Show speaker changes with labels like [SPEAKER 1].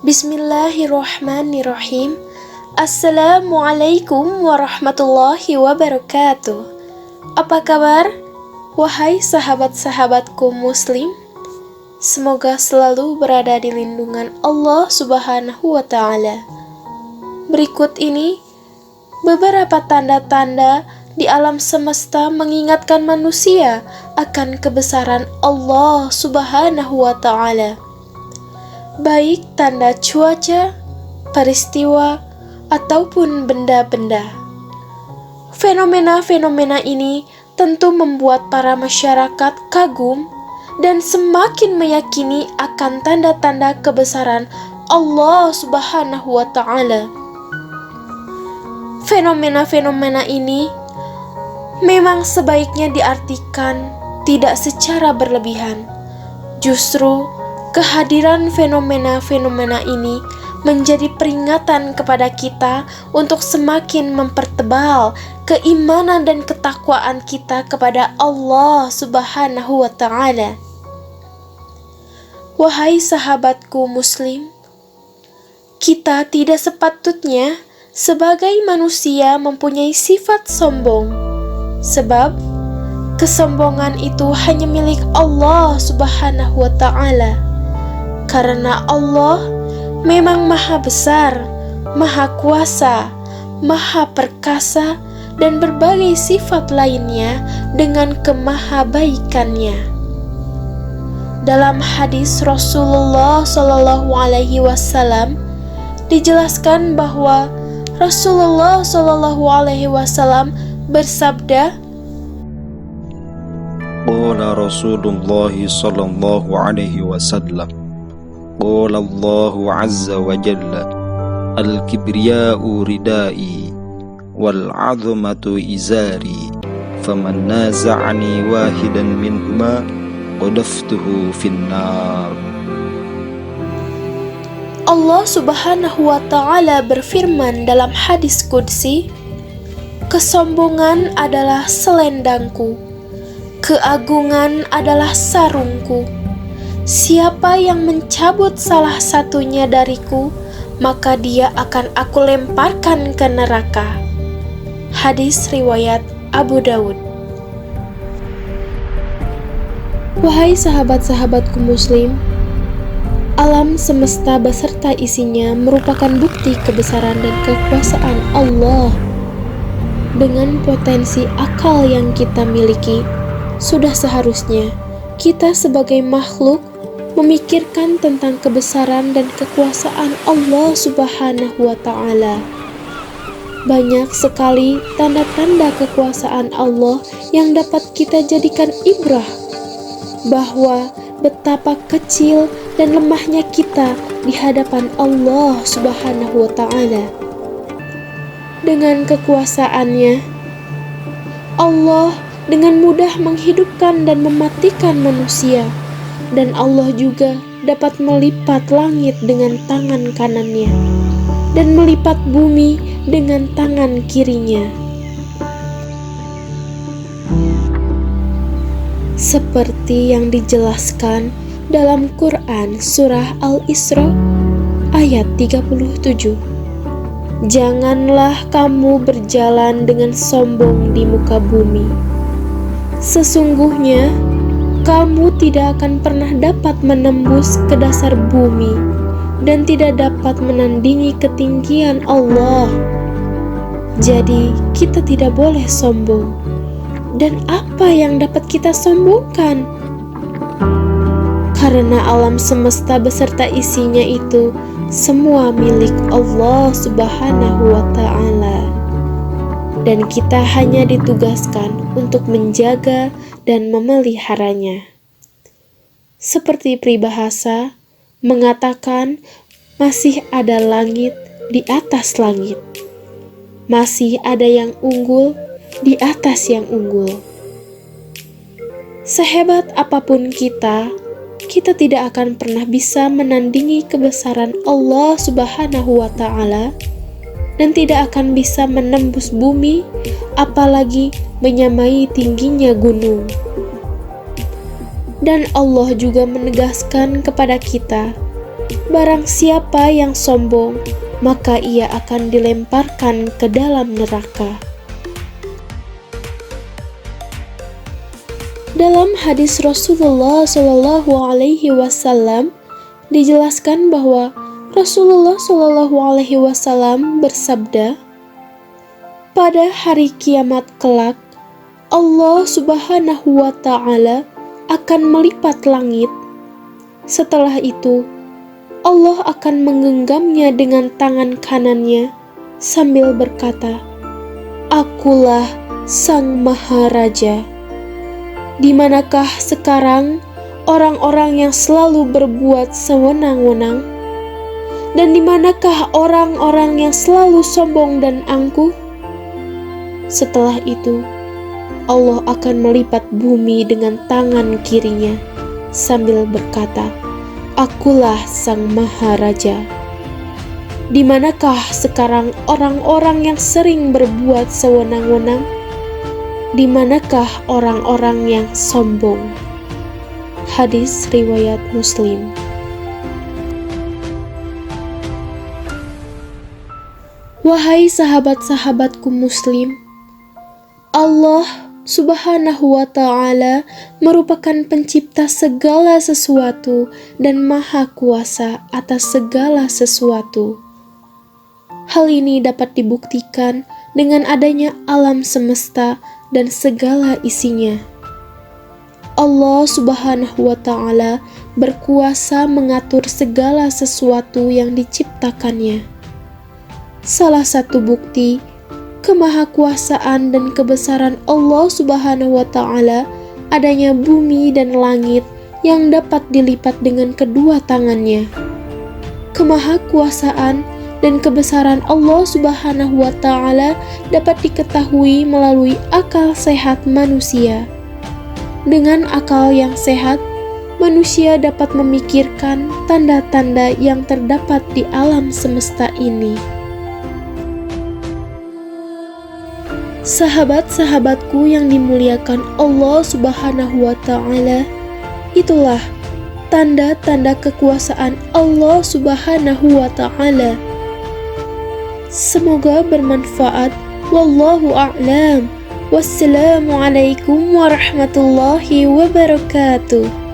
[SPEAKER 1] Bismillahirrahmanirrahim. Assalamualaikum warahmatullahi wabarakatuh. Apa kabar, wahai sahabat-sahabatku muslim? Semoga selalu berada di lindungan Allah Subhanahu wa Ta'ala. Berikut ini beberapa tanda-tanda di alam semesta mengingatkan manusia akan kebesaran Allah Subhanahu wa Ta'ala. Baik tanda cuaca, peristiwa, ataupun benda-benda. Fenomena-fenomena ini tentu membuat para masyarakat kagum dan semakin meyakini akan tanda-tanda kebesaran Allah Subhanahu wa Ta'ala. Fenomena-fenomena ini memang sebaiknya diartikan tidak secara berlebihan. Justru kehadiran fenomena-fenomena ini menjadi peringatan kepada kita untuk semakin mempertebal keimanan dan ketakwaan kita kepada Allah Subhanahu wa Ta'ala. Wahai sahabatku muslim, kita tidak sepatutnya sebagai manusia mempunyai sifat sombong, sebab kesombongan itu hanya milik Allah Subhanahu wa Ta'ala. Karena Allah memang Maha Besar, Maha Kuasa, Maha Perkasa, dan berbagai sifat lainnya dengan kemahabaikannya. Dalam hadis Rasulullah SAW dijelaskan bahwa Rasulullah SAW bersabda,
[SPEAKER 2] Qala Rasulullah sallallahu alaihi wasallam, Qala Allahu azza wa jalla, Al-kibriya'u ridai, wal-'azmatu izari, faman naza'ani wahidan minhuma, qadaftuhu finnar.
[SPEAKER 1] Allah Subhanahu wa Ta'ala berfirman dalam hadis qudsi, kesombongan adalah selendangku, keagungan adalah sarungku. Siapa yang mencabut salah satunya dariku, maka dia akan aku lemparkan ke neraka. Hadis riwayat Abu Dawud. Wahai sahabat-sahabatku muslim, alam semesta beserta isinya merupakan bukti kebesaran dan kekuasaan Allah. Dengan potensi akal yang kita miliki, sudah seharusnya kita sebagai makhluk memikirkan tentang kebesaran dan kekuasaan Allah Subhanahu wa Ta'ala. Banyak sekali tanda-tanda kekuasaan Allah yang dapat kita jadikan ibrah, bahwa betapa kecil dan lemahnya kita di hadapan Allah Subhanahu wa Ta'ala. Dengan kekuasaannya, Allah dengan mudah menghidupkan dan mematikan manusia, dan Allah juga dapat melipat langit dengan tangan kanannya dan melipat bumi dengan tangan kirinya. Seperti yang dijelaskan dalam Quran surah Al-Isra ayat 37. Janganlah kamu berjalan dengan sombong di muka bumi. Sesungguhnya kamu tidak akan pernah dapat menembus ke dasar bumi dan tidak dapat menandingi ketinggian Allah. Jadi kita tidak boleh sombong. Dan apa yang dapat kita sombongkan? Karena alam semesta beserta isinya itu semua milik Allah Subhanahu wa Ta'ala. Dan kita hanya ditugaskan untuk menjaga dan memeliharanya. Seperti peribahasa mengatakan, masih ada langit di atas langit. Masih ada yang unggul di atas yang unggul. Sehebat apapun kita tidak akan pernah bisa menandingi kebesaran Allah Subhanahu wa Ta'ala, dan tidak akan bisa menembus bumi, apalagi menyamai tingginya gunung. Dan Allah juga menegaskan kepada kita Barang siapa yang sombong, maka ia akan dilemparkan ke dalam neraka. Dalam hadis Rasulullah SAW dijelaskan bahwa Rasulullah SAW bersabda, pada hari kiamat kelak, Allah Subhanahu wa Ta'ala akan melipat langit. Setelah itu, Allah akan menggenggamnya dengan tangan kanannya sambil berkata, "Akulah Sang Maharaja." Di manakah sekarang orang-orang yang selalu berbuat sewenang-wenang? Dan di manakah orang-orang yang selalu sombong dan angkuh? Setelah itu, Allah akan melipat bumi dengan tangan kirinya sambil berkata, "Akulah Sang Maharaja." Di manakah sekarang orang-orang yang sering berbuat sewenang-wenang? Di manakah orang-orang yang sombong? Hadis riwayat Muslim. Wahai sahabat-sahabatku Muslim, Allah Subhanahu wa Ta'ala merupakan pencipta segala sesuatu dan maha kuasa atas segala sesuatu. Hal ini dapat dibuktikan dengan adanya alam semesta dan segala isinya. Allah Subhanahu wa Ta'ala berkuasa mengatur segala sesuatu yang diciptakannya. Salah satu bukti kemahakuasaan dan kebesaran Allah Subhanahu wa Ta'ala adanya bumi dan langit yang dapat dilipat dengan kedua tangannya. Kemahakuasaan dan kebesaran Allah Subhanahu wa Ta'ala dapat diketahui melalui akal sehat manusia. Dengan akal yang sehat, manusia dapat memikirkan tanda-tanda yang terdapat di alam semesta ini. Sahabat-sahabatku yang dimuliakan Allah Subhanahu wa Ta'ala, itulah tanda-tanda kekuasaan Allah Subhanahu wa Ta'ala. Semoga bermanfaat. Wallahu a'lam. Wassalamualaikum warahmatullahi wabarakatuh.